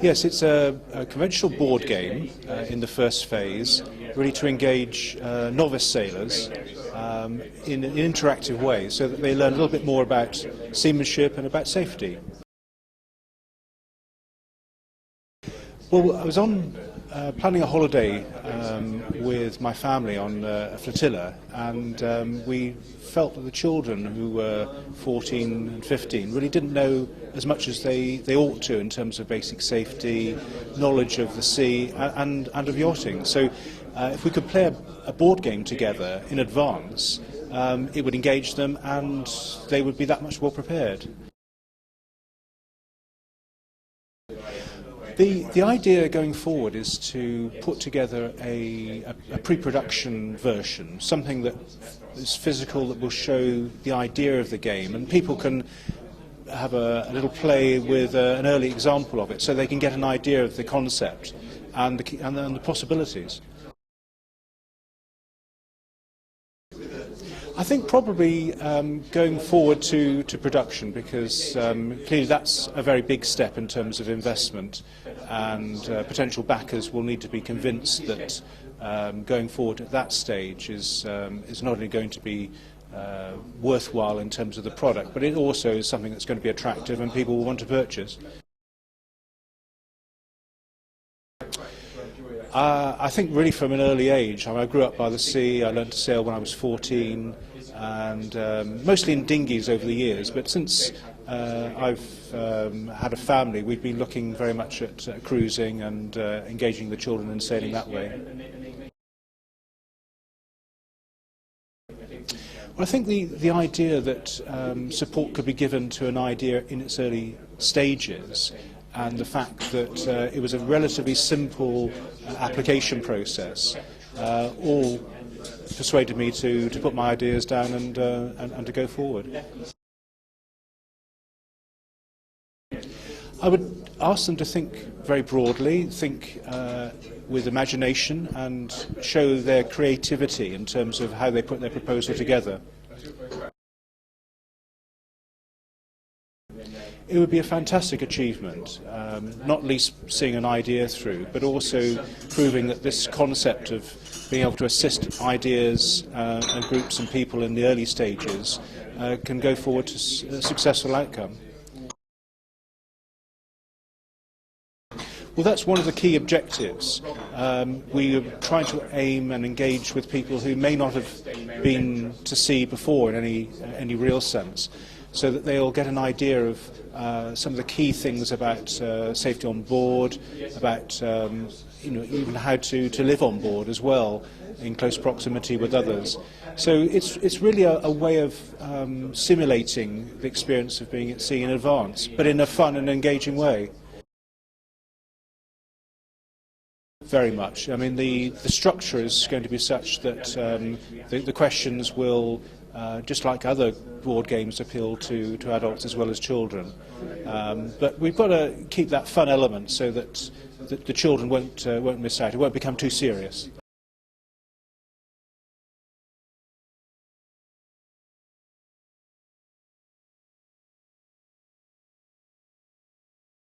Yes, it's a conventional board game in the first phase, really to engage novice sailors in an interactive way so that they learn a little bit more about seamanship and about safety. Well, I was planning a holiday with my family on a flotilla, and we felt that the children who were 14 and 15 really didn't know as much as they ought to in terms of basic safety, knowledge of the sea and of yachting. So if we could play a board game together in advance, it would engage them and they would be that much more prepared. The idea going forward is to put together a pre-production version, something that is physical, that will show the idea of the game, and people can have a little play with an early example of it, so they can get an idea of the concept and the possibilities. I think probably going forward to production, because clearly that's a very big step in terms of investment, and potential backers will need to be convinced that going forward at that stage is not only going to be worthwhile in terms of the product, but it also is something that's going to be attractive and people will want to purchase. I think really from an early age. I grew up by the sea. I learned to sail when I was 14, and mostly in dinghies over the years. But since I've had a family, we've been looking very much at cruising and engaging the children in sailing that way. Well, I think the idea that support could be given to an idea in its early stages, and the fact that it was a relatively simple application process, all persuaded me to put my ideas down and to go forward. I would ask them to think very broadly, think with imagination, and show their creativity in terms of how they put their proposal together. It would be a fantastic achievement, not least seeing an idea through, but also proving that this concept of being able to assist ideas and groups and people in the early stages can go forward to a successful outcome. Well, that's one of the key objectives. We are trying to aim and engage with people who may not have been to sea before in any real sense, so that they'll get an idea of some of the key things about safety on board, about even how to live on board as well, in close proximity with others. So it's really a way of simulating the experience of being at sea in advance, but in a fun and engaging way. Very much. I mean, the structure is going to be such that the questions will, just like other board games, appeal to adults as well as children. But we've got to keep that fun element so that the children won't miss out. It won't become too serious.